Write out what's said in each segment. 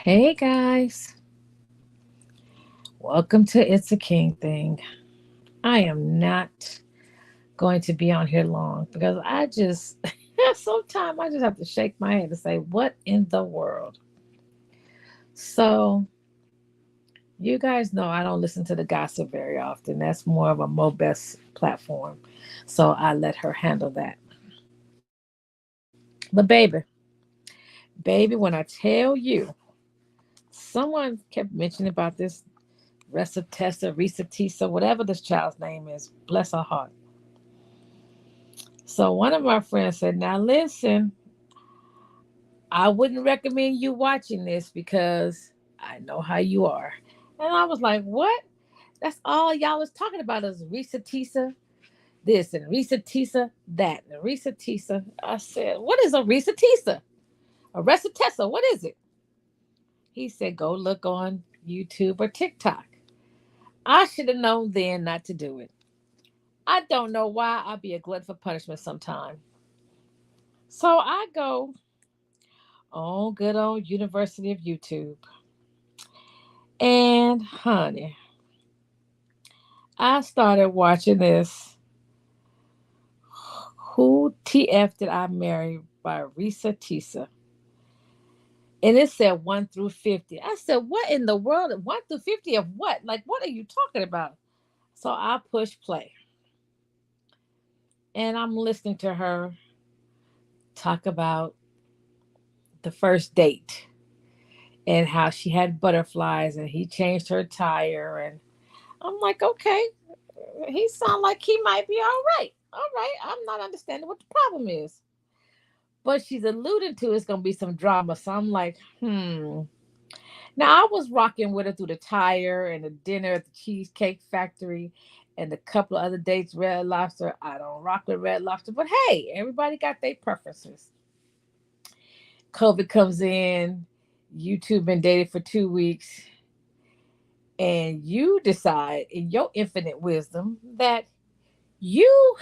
Hey guys, welcome to It's a King Thing. I am not going to be on here long because I just, sometimes I just have to shake my head and say, what in the world? So, you guys know I don't listen to the gossip very often. That's more of a Mobest platform. So, I let her handle that. But, baby, when I tell you, someone kept mentioning about this Reesa Tessa, whatever this child's name is, bless her heart. So one of my friends said, "Now listen, I wouldn't recommend you watching this because I know how you are." And I was like, "What? That's all y'all is talking about is Reesa Tessa this and Reesa Tessa that and Reesa Tessa." I said, "What is a Reesa Tessa? A Reesa Tessa? What is it?" He said, "Go look on YouTube or TikTok." I should have known then not to do it. I don't know why I'd be a glutton for punishment sometime. So I go on good old University of YouTube. And honey, I started watching this Who TF Did I Marry by Reesa Tessa. And it said 1 through 50. I said, what in the world? 1 through 50 of what? Like, what are you talking about? So I push play. And I'm listening to her talk about the first date and how she had butterflies and he changed her tire. And I'm like, okay, he sound like he might be all right. All right, I'm not understanding what the problem is. But she's alluding to it's gonna be some drama. So I'm like, Now I was rocking with her through the tire and the dinner at the Cheesecake Factory and a couple of other dates, Red Lobster. I don't rock with Red Lobster, but hey, everybody got their preferences. COVID comes in, you two been dated for 2 weeks, and you decide in your infinite wisdom that you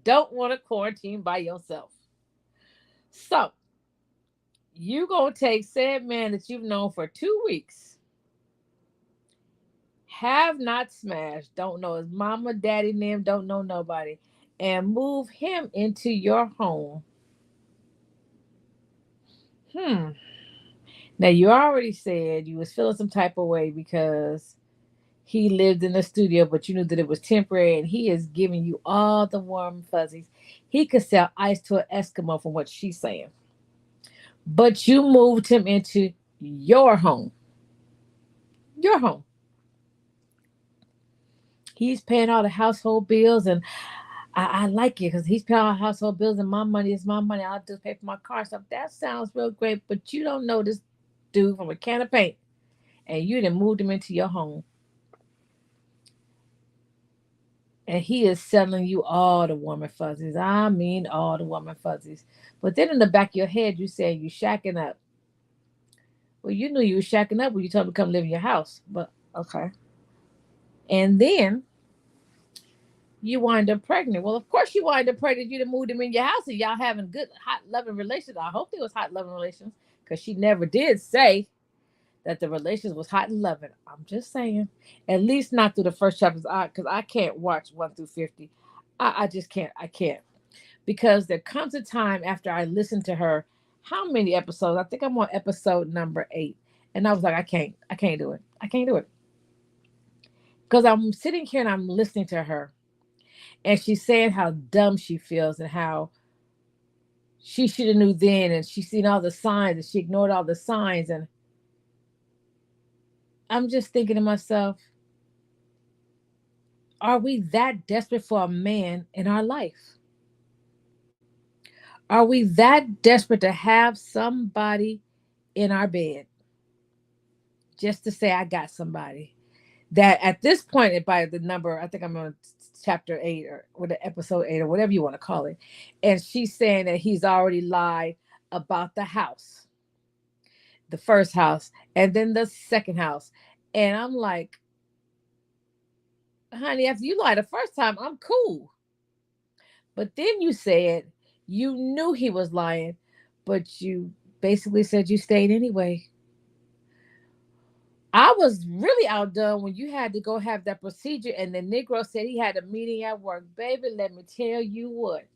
don't want to quarantine by yourself. So you gonna take said man that you've known for 2 weeks, have not smashed, don't know his mama, daddy name, don't know nobody, and move him into your home. Hmm. Now you already said you was feeling some type of way because he lived in the studio, but you knew that it was temporary, and he is giving you all the warm fuzzies. He could sell ice to an Eskimo from what she's saying. But you moved him into your home. Your home. He's paying all the household bills, and I like it because he's paying all the household bills, and my money is my money. I'll just pay for my car stuff. That sounds real great, but you don't know this dude from a can of paint, and you done moved him into your home, and he is selling you all the warm and fuzzies. I mean, all the warm and fuzzies. But then in the back of your head, you saying you shacking up. Well, you knew you was shacking up when you told him to come live in your house, but okay. And then you wind up pregnant. Well, of course you wind up pregnant. You done moved him in your house and y'all having good, hot, loving relations. I hope it was hot, loving relations because she never did say that the relations was hot and loving. I'm just saying. At least not through the first chapters because I can't watch 1 through 50. I just can't. I can't. Because there comes a time after I listen to her, how many episodes? I think I'm on episode number 8. And I was like, I can't. I can't do it. I can't do it. Because I'm sitting here and I'm listening to her and she's saying how dumb she feels and how she should have knew then and she's seen all the signs and she ignored all the signs. And I'm just thinking to myself, are we that desperate for a man in our life? Are we that desperate to have somebody in our bed just to say I got somebody? That at this point, by the number, I think I'm on chapter 8 or with episode 8 or whatever you want to call it, and she's saying that he's already lied about the house, the first house, and then the second house, and I'm like, honey, after you lied the first time, I'm cool, but then you said you knew he was lying, but you basically said you stayed anyway. I was really outdone when you had to go have that procedure, and the Negro said he had a meeting at work. Baby, let me tell you what.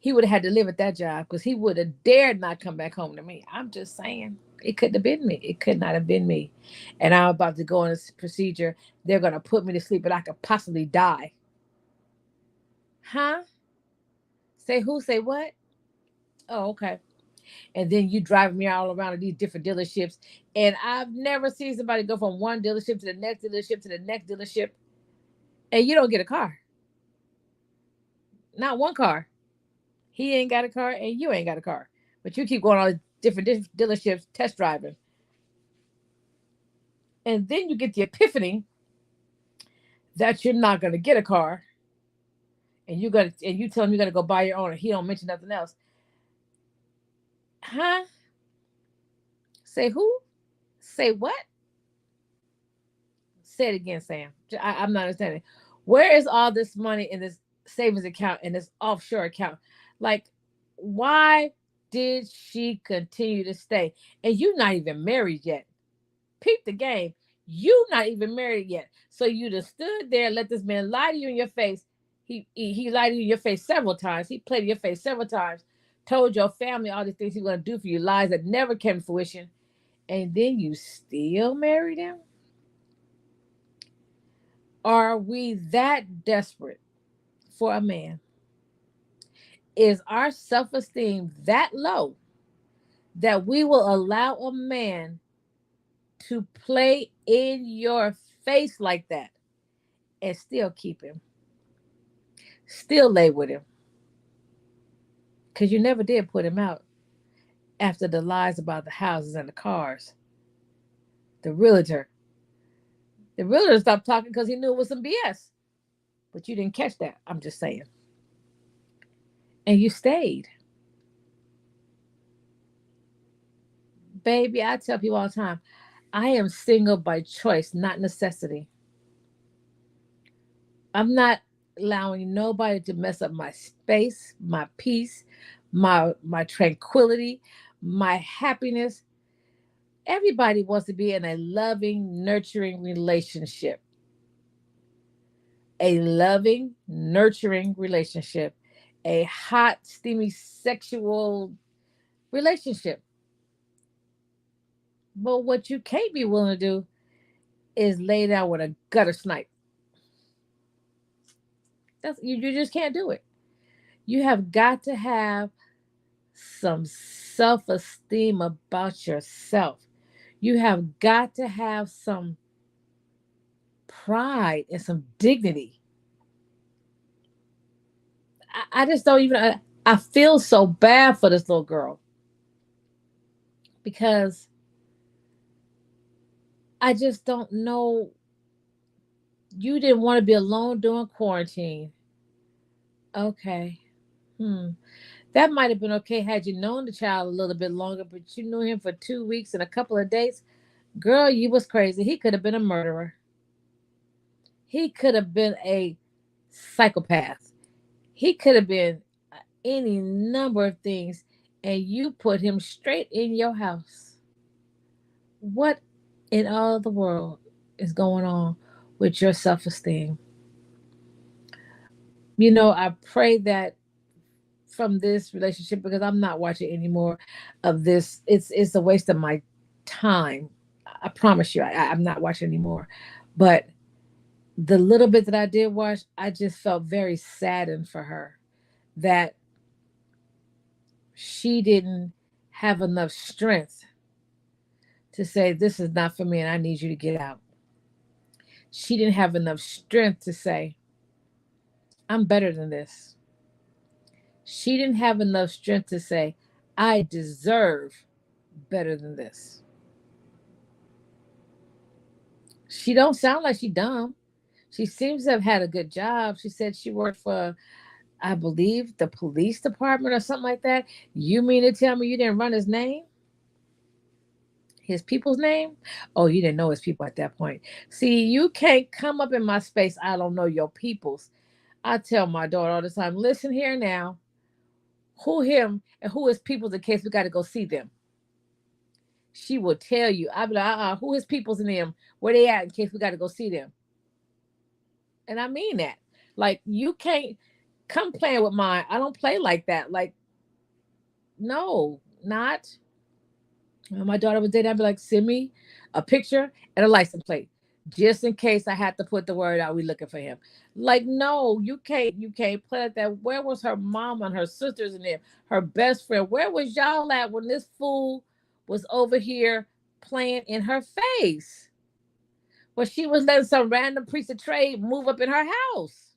He would have had to live at that job because he would have dared not come back home to me. I'm just saying. It couldn't have been me. It could not have been me. And I'm about to go on this procedure. They're going to put me to sleep, and I could possibly die. Huh? Say who? Say what? Oh, okay. And then you driving me all around to these different dealerships. And I've never seen somebody go from one dealership to the next dealership to the next dealership, and you don't get a car. Not one car. He ain't got a car, and you ain't got a car. But you keep going on different dealerships test driving. And then you get the epiphany that you're not gonna get a car, and you tell him you're gonna go buy your own, and he don't mention nothing else. Huh? Say who? Say what? Say it again, Sam. I'm not understanding. Where is all this money in this savings account and this offshore account? Like, why did she continue to stay? And you're not even married yet. Peep the game. You not even married yet. So you just stood there and let this man lie to you in your face. He lied to you in your face several times. He played in your face several times. Told your family all the things he's gonna do for you, lies that never came to fruition. And then you still married him? Are we that desperate for a man? Is our self-esteem that low that we will allow a man to play in your face like that and still keep him, still lay with him? Because you never did put him out after the lies about the houses and the cars. The realtor. The realtor stopped talking because he knew it was some BS. But you didn't catch that. I'm just saying. And you stayed. Baby, I tell people all the time, I am single by choice, not necessity. I'm not allowing nobody to mess up my space, my peace, my tranquility, my happiness. Everybody wants to be in a loving, nurturing relationship. A loving, nurturing relationship. A hot, steamy, sexual relationship. But what you can't be willing to do is lay down with a gutter snipe. You just can't do it. You have got to have some self-esteem about yourself. You have got to have some pride and some dignity. I just don't even. I feel so bad for this little girl because I just don't know. You didn't want to be alone during quarantine. Okay. Hmm. That might have been okay had you known the child a little bit longer, but you knew him for 2 weeks and a couple of days. Girl, you was crazy. He could have been a murderer. He could have been a psychopath. He could have been any number of things, and you put him straight in your house. What in all the world is going on with your self esteem? I pray that from this relationship, because I'm not watching any more of this. It's a waste of my time. I promise you, I'm not watching anymore. But the little bit that I did watch, I just felt very saddened for her that she didn't have enough strength to say, this is not for me and I need you to get out. She didn't have enough strength to say, I'm better than this. She didn't have enough strength to say, I deserve better than this. She don't sound like she dumb. She seems to have had a good job. She said she worked for, I believe, the police department or something like that. You mean to tell me you didn't run his name? His people's name? Oh, you didn't know his people at that point. See, you can't come up in my space. I don't know your people's. I tell my daughter all the time, listen here now. Who him and who his peoples in case we got to go see them. She will tell you. I'll be like, who his peoples in them? Where they at in case we got to go see them? And I mean that. Like, you can't come playing with mine. I don't play like that. Like, no, not. When my daughter was dating, I'd be like, send me a picture and a license plate. Just in case I had to put the word out, we looking for him. Like, no, you can't play like that. Where was her mom and her sisters and them, her best friend? Where was y'all at when this fool was over here playing in her face? Well, she was letting some random piece of trade move up in her house.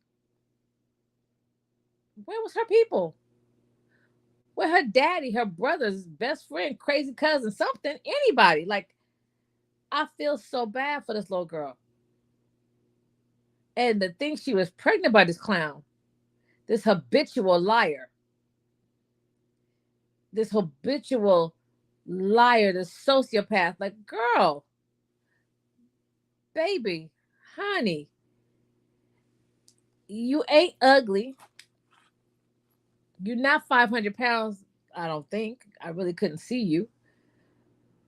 Where was her people? Where her daddy, her brother's best friend, crazy cousin, something, anybody? Like, I feel so bad for this little girl. And the thing, she was pregnant by this clown, this habitual liar, this habitual liar, this sociopath. Like, girl, baby, honey, you ain't ugly. You're not 500 pounds. I don't think. I really couldn't see you.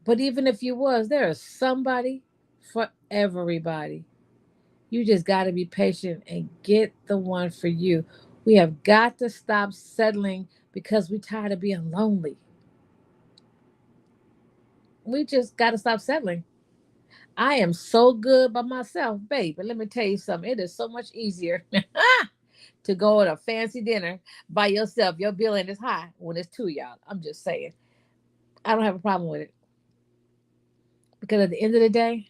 But even if you was, there is somebody for everybody. You just got to be patient and get the one for you. We have got to stop settling because we're tired of being lonely. We just got to stop settling. I am so good by myself, babe. But let me tell you something. It is so much easier to go at a fancy dinner by yourself. Your bill ain't as high when it's two of y'all. I'm just saying. I don't have a problem with it because at the end of the day,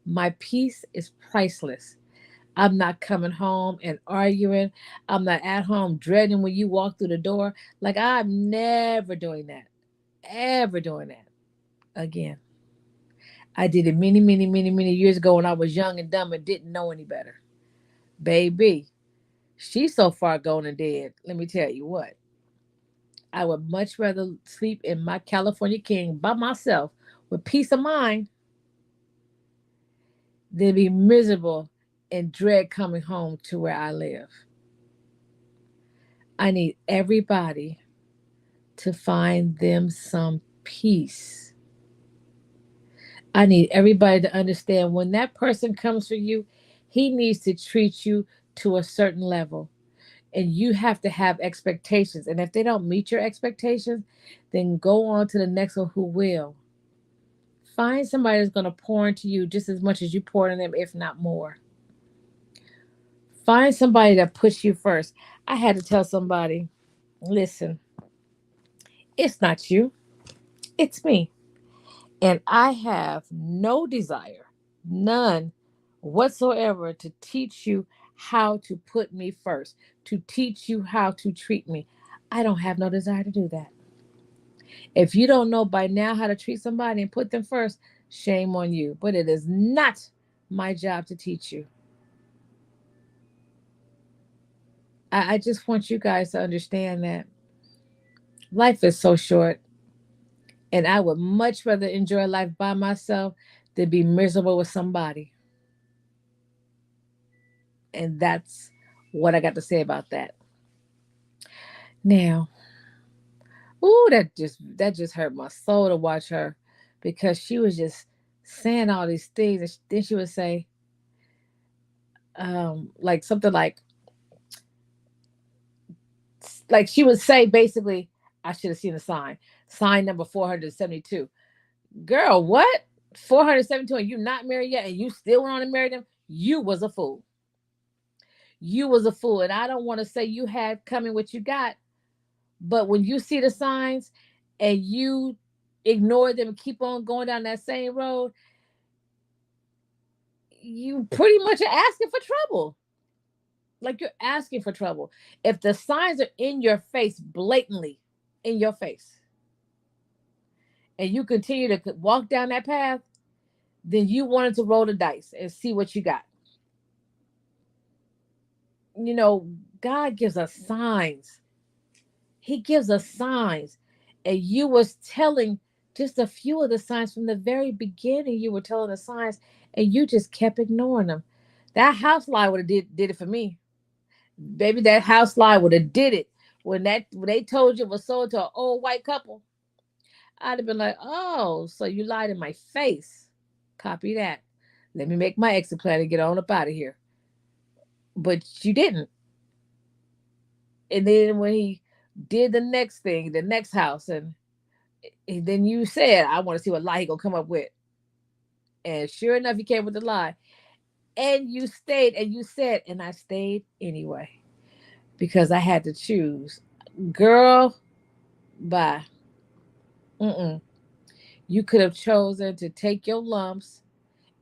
my peace is priceless. I'm not coming home and arguing. I'm not at home dreading when you walk through the door. Like, I'm never doing that. Ever doing that again. I did it many, many, many, many years ago when I was young and dumb and didn't know any better. Baby, she's so far gone and dead. Let me tell you what. I would much rather sleep in my California King by myself with peace of mind than be miserable and dread coming home to where I live. I need everybody to find them some peace. I need everybody to understand when that person comes for you, he needs to treat you to a certain level. And you have to have expectations. And if they don't meet your expectations, then go on to the next one who will. Find somebody that's going to pour into you just as much as you pour into them, if not more. Find somebody that puts you first. I had to tell somebody, listen, it's not you, it's me. And I have no desire, none whatsoever, to teach you how to put me first, to teach you how to treat me. I don't have no desire to do that. If you don't know by now how to treat somebody and put them first, shame on you. But it is not my job to teach you. I just want you guys to understand that life is so short, and I would much rather enjoy life by myself than be miserable with somebody. And that's what I got to say about that. Now, ooh, that just hurt my soul to watch her because she was just saying all these things. And then she would say, like something like she would say basically, I should have seen the sign. Sign number 472. Girl, what? 472 and you not married yet and you still want to marry them? You was a fool. You was a fool. And I don't want to say you had coming what you got, but when you see the signs and you ignore them and keep on going down that same road, you pretty much are asking for trouble. Like, you're asking for trouble. If the signs are in your face, blatantly in your face, and you continue to walk down that path, then you wanted to roll the dice and see what you got. You know, God gives us signs. He gives us signs. And you was telling just a few of the signs from the very beginning. You were telling the signs and you just kept ignoring them. That house lie would have did it for me. Baby, that house lie would have did it. When they told you it was sold to an old white couple, I'd have been like, oh, so you lied in my face. Copy that. Let me make my exit plan and get on up out of here. But you didn't. And then when he did the next thing, the next house, and then you said, I want to see what lie he gonna come up with. And sure enough, he came with the lie. And you stayed and you said, and I stayed anyway. Because I had to choose. Girl, bye. Mm-mm. You could have chosen to take your lumps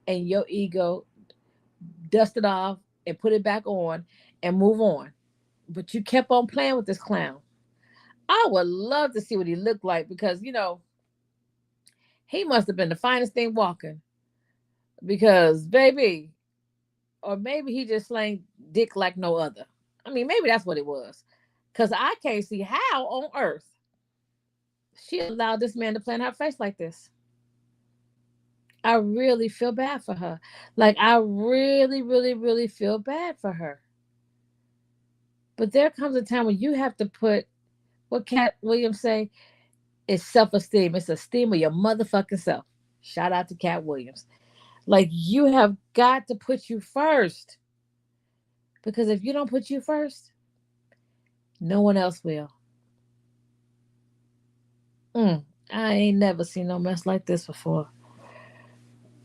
and your ego, dust it off, and put it back on and move on. But you kept on playing with this clown. I would love to see what he looked like because, he must have been the finest thing walking. Because, baby, or maybe he just slang dick like no other. I mean, maybe that's what it was. Because I can't see how on earth she allowed this man to play in her face like this. I really feel bad for her. Like, I really, really, really feel bad for her. But there comes a time when you have to put what Cat Williams say is self-esteem. It's esteem of your motherfucking self. Shout out to Cat Williams. Like, you have got to put you first. Because if you don't put you first, no one else will. I ain't never seen no mess like this before.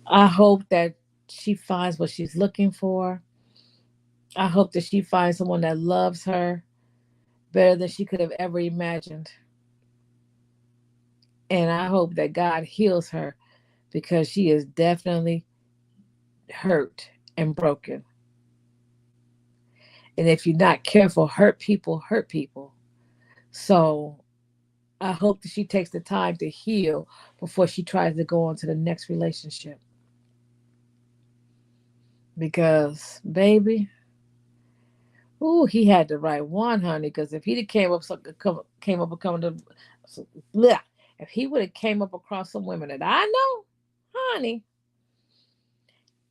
I hope that she finds what she's looking for. I hope that she finds someone that loves her better than she could have ever imagined. And I hope that God heals her because she is definitely hurt and broken. And if you're not careful, hurt people hurt people. So I hope that she takes the time to heal before she tries to go on to the next relationship. Because, baby, ooh, he had the right one, honey. Because if he'd came up, came up, coming to, bleh, if he would have came up across some women that I know, honey,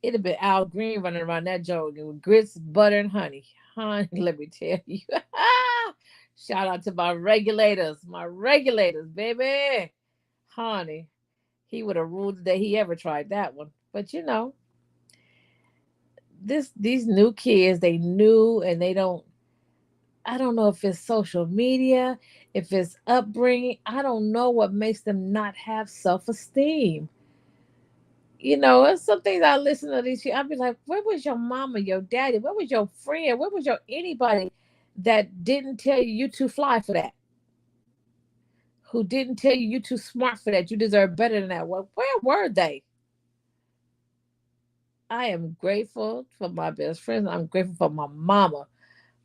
it'd have been Al Green running around that joke with grits, butter, and honey. Honey, let me tell you. Shout out to my regulators, baby. Honey, he would have ruled the day he ever tried that one. But these new kids, they new and they don't. I don't know if it's social media, if it's upbringing. I don't know what makes them not have self esteem. It's some things I listen to these. I'd be like, where was your mama, your daddy? Where was your friend? Where was your anybody that didn't tell you you too fly for that? Who didn't tell you you too smart for that? You deserve better than that. Well, where were they? I am grateful for my best friends. I'm grateful for my mama.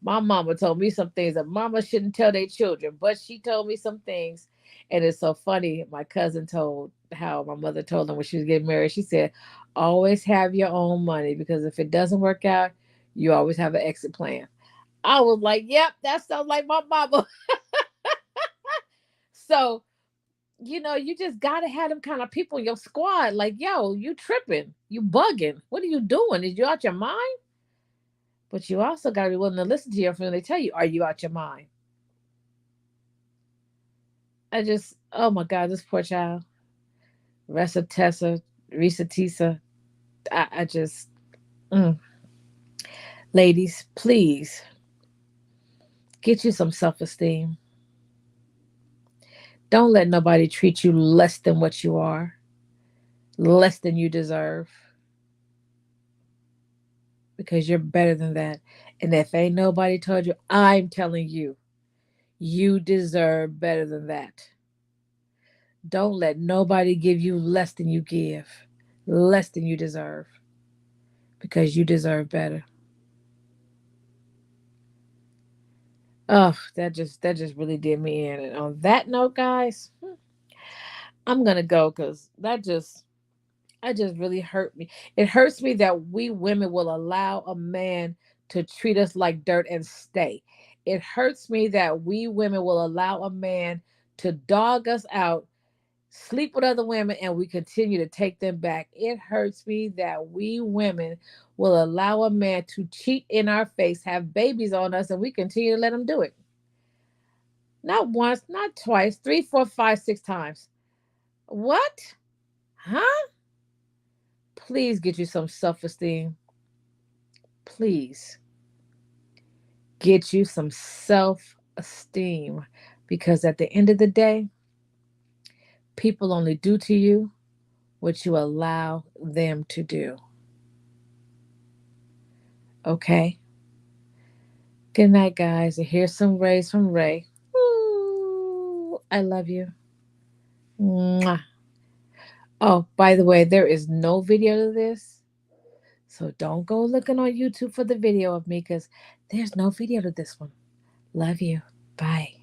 My mama told me some things that mama shouldn't tell their children, but she told me some things. And it's so funny. My cousin told how my mother told them when she was getting married. She said, always have your own money because if it doesn't work out, you always have an exit plan. I was like, yep, that sounds like my mama. So, you just got to have them kind of people in your squad. Like, yo, you tripping. You bugging. What are you doing? Is you out your mind? But you also got to be willing to listen to your friends. They tell you, are you out your mind? Oh my God, this poor child. Ressa Tessa, Reesa Tisa. I just, mm. Ladies, please get you some self esteem. Don't let nobody treat you less than what you are, less than you deserve, because you're better than that. And if ain't nobody told you, I'm telling you, you deserve better than that. Don't let nobody give you less than you give, less than you deserve, because you deserve better. Oh, that just really did me in. And on that note, guys, I'm gonna go because that just really hurt me. It hurts me that we women will allow a man to treat us like dirt and stay. It hurts me that we women will allow a man to dog us out, sleep with other women, and we continue to take them back. It hurts me that we women will allow a man to cheat in our face, have babies on us, and we continue to let him do it. Not once, not twice, three, four, five, six times. What? Huh? Please get you some self esteem. Please get you some self esteem. Because at the end of the day, people only do to you what you allow them to do. Okay? Good night, guys. And here's some rays from Ray. Ooh, I love you. Mwah. Oh, by the way, there is no video to this. So don't go looking on YouTube for the video of me because there's no video to this one. Love you. Bye.